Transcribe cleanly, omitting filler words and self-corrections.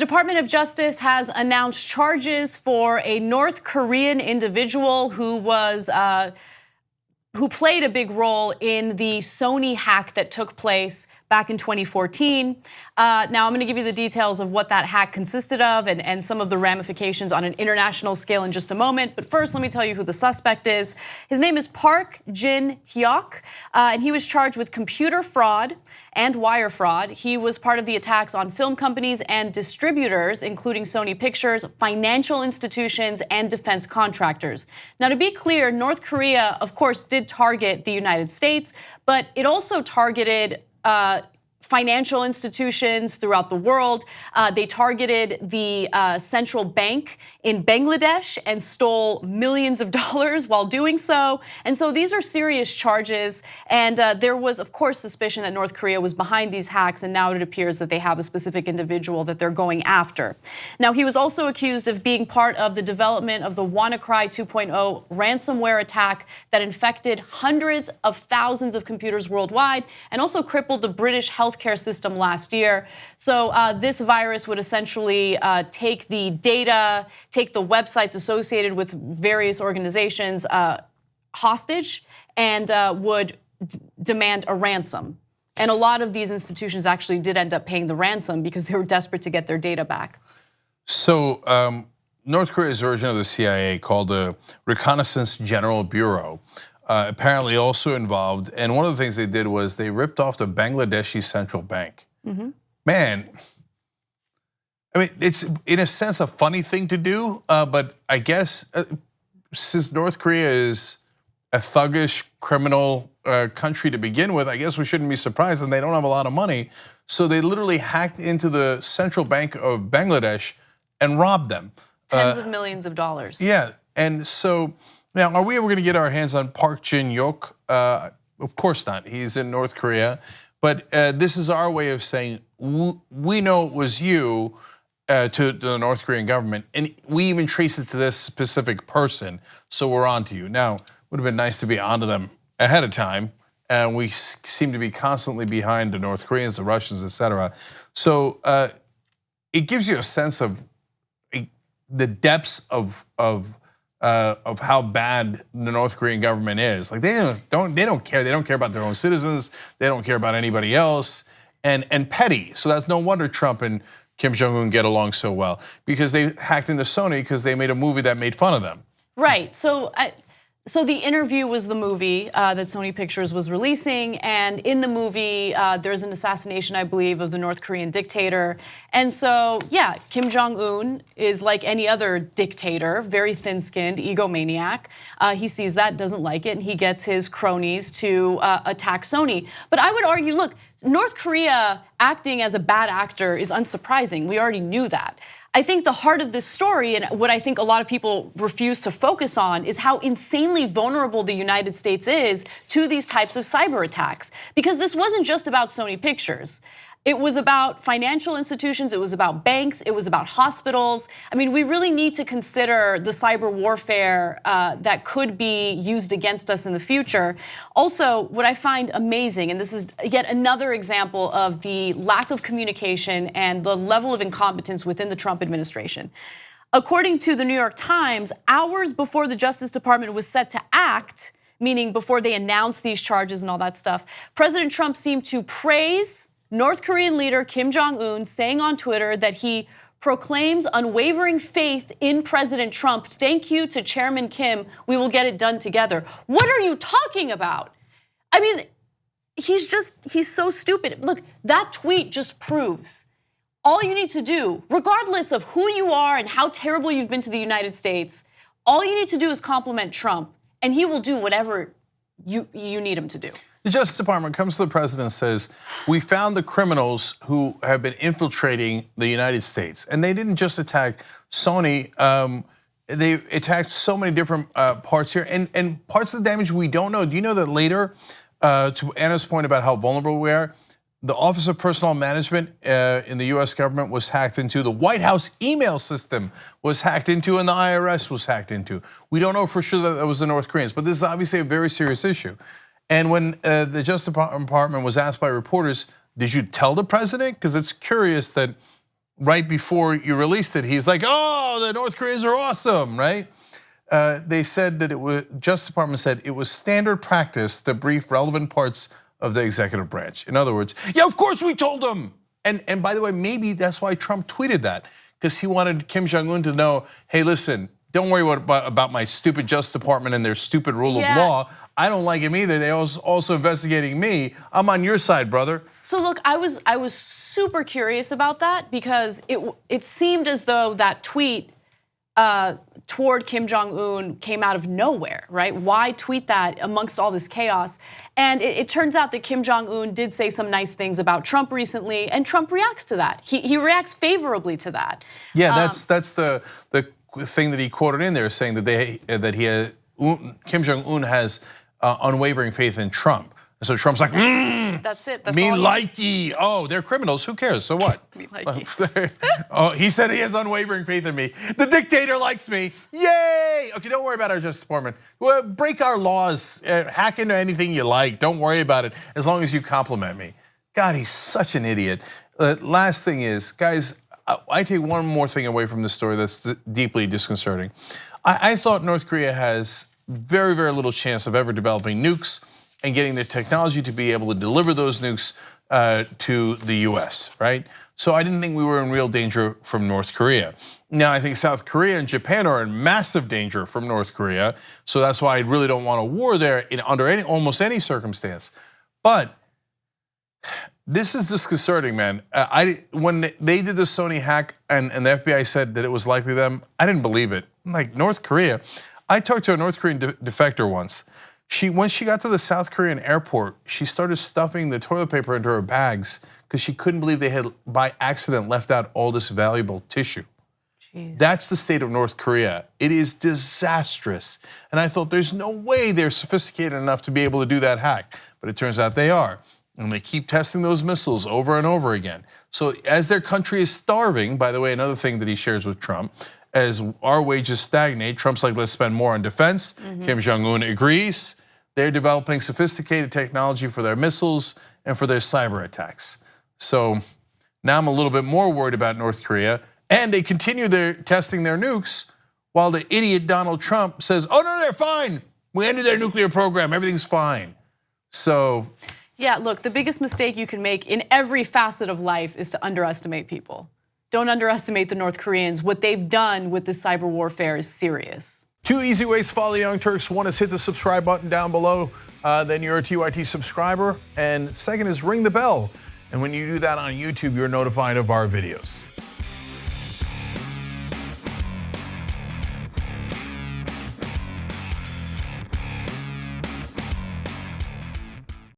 Department of Justice has announced charges for a North Korean individual who played a big role in the Sony hack that took place back in 2014. Now I'm gonna give you the details of what that hack consisted of and some of the ramifications on an international scale in just a moment. But first, let me tell you who the suspect is. His name is Park Jin-hyok, and he was charged with computer fraud and wire fraud. He was part of the attacks on film companies and distributors, including Sony Pictures, financial institutions, and defense contractors. Now, to be clear, North Korea, of course, did target the United States, but it also targeted financial institutions throughout the world. They targeted the central bank in Bangladesh and stole millions of dollars while doing so. And so these are serious charges. And there was, of course, suspicion that North Korea was behind these hacks. And now it appears that they have a specific individual that they're going after. Now, he was also accused of being part of the development of the WannaCry 2.0 ransomware attack that infected hundreds of thousands of computers worldwide and also crippled the British healthcare system last year. So this virus would essentially take the data, take the websites associated with various organizations hostage and would demand a ransom. And a lot of these institutions actually did end up paying the ransom because they were desperate to get their data back. So North Korea's version of the CIA, called the Reconnaissance General Bureau, apparently also involved. And one of the things they did was they ripped off the Bangladeshi central bank. Man, I mean, it's in a sense a funny thing to do, but I guess since North Korea is a thuggish criminal country to begin with, I guess we shouldn't be surprised, and they don't have a lot of money. So they literally hacked into the central bank of Bangladesh and robbed them. Tens of millions of dollars. Yeah, and so now, are we ever gonna get our hands on Park Jin-hyok? Of course not, he's in North Korea. But this is our way of saying, we know it was you to the North Korean government, and we even trace it to this specific person, so we're on to you. Now, it would have been nice to be onto them ahead of time, and we seem to be constantly behind the North Koreans, the Russians, etc. So it gives you a sense of the depths of how bad the North Korean government is. Like they don't care. They don't care about their own citizens. They don't care about anybody else. And petty. So that's no wonder Trump and Kim Jong-un get along so well, because they hacked into Sony because they made a movie that made fun of them. Right. So The Interview was the movie that Sony Pictures was releasing, and in the movie there's an assassination, I believe, of the North Korean dictator. And so, yeah, Kim Jong-un is like any other dictator, very thin-skinned, egomaniac. He sees that, doesn't like it, and he gets his cronies to attack Sony. But I would argue, look, North Korea acting as a bad actor is unsurprising. We already knew that. I think the heart of this story, and what I think a lot of people refuse to focus on, is how insanely vulnerable the United States is to these types of cyber attacks. Because this wasn't just about Sony Pictures. It was about financial institutions, it was about banks, it was about hospitals. I mean, we really need to consider the cyber warfare that could be used against us in the future. Also, what I find amazing, and this is yet another example of the lack of communication and the level of incompetence within the Trump administration. According to the New York Times, hours before the Justice Department was set to act, meaning before they announced these charges and all that stuff, President Trump seemed to praise North Korean leader Kim Jong-un, saying on Twitter that he proclaims unwavering faith in President Trump. Thank you to Chairman Kim. We will get it done together. What are you talking about? I mean, he's so stupid. Look, that tweet just proves all you need to do, regardless of who you are and how terrible you've been to the United States, all you need to do is compliment Trump, and he will do whatever you need him to do. The Justice Department comes to the president and says, we found the criminals who have been infiltrating the United States. And they didn't just attack Sony, they attacked so many different parts here, and parts of the damage we don't know. Do you know that later, to Anna's point about how vulnerable we are, the Office of Personnel Management in the US government was hacked into, the White House email system was hacked into, and the IRS was hacked into. We don't know for sure that was the North Koreans, but this is obviously a very serious issue. And when the Justice Department was asked by reporters, did you tell the president? Because it's curious that right before you released it, he's like, "Oh, the North Koreans are awesome," right? They said that Justice Department said it was standard practice to brief relevant parts of the executive branch. In other words, yeah, of course we told them. And by the way, maybe that's why Trump tweeted that, because he wanted Kim Jong-un to know, hey, listen, don't worry about my stupid Justice Department and their stupid rule of law. I don't like him either. They're also investigating me. I'm on your side, brother. So look, I was super curious about that because it seemed as though that tweet toward Kim Jong-un came out of nowhere, right? Why tweet that amongst all this chaos? And it turns out that Kim Jong-un did say some nice things about Trump recently, and Trump reacts to that. He reacts favorably to that. Yeah, that's the thing that he quoted in there, saying that Kim Jong-un has unwavering faith in Trump. And so Trump's like, that's it. That's me all like ye. Oh, they're criminals. Who cares? So what? Me like ye. Oh, he said he has unwavering faith in me. The dictator likes me. Yay! Okay, don't worry about our Justice Department. Well, break our laws, hack into anything you like. Don't worry about it as long as you compliment me. God, he's such an idiot. Last thing is, guys, I take one more thing away from this story that's deeply disconcerting. I thought North Korea has very, very little chance of ever developing nukes and getting the technology to be able to deliver those nukes to the US, right? So I didn't think we were in real danger from North Korea. Now I think South Korea and Japan are in massive danger from North Korea. So that's why I really don't want a war there under almost any circumstance. But this is disconcerting, man. When they did the Sony hack and the FBI said that it was likely them, I didn't believe it. I'm like, North Korea. I talked to a North Korean defector once. When she got to the South Korean airport, she started stuffing the toilet paper into her bags because she couldn't believe they had, by accident, left out all this valuable tissue. Jeez. That's the state of North Korea. It is disastrous. And I thought there's no way they're sophisticated enough to be able to do that hack. But it turns out they are. And they keep testing those missiles over and over again. So as their country is starving, by the way, another thing that he shares with Trump, as our wages stagnate, Trump's like, let's spend more on defense. Kim Jong-un agrees. They're developing sophisticated technology for their missiles and for their cyber attacks. So now I'm a little bit more worried about North Korea, and they continue testing their nukes while the idiot Donald Trump says, oh no, they're fine. We ended their nuclear program, everything's fine. So. Yeah, look, the biggest mistake you can make in every facet of life is to underestimate people. Don't underestimate the North Koreans. What they've done with this cyber warfare is serious. 2 easy ways to follow the Young Turks. One is hit the subscribe button down below, then you're a TYT subscriber. And second is ring the bell. And when you do that on YouTube, you're notified of our videos.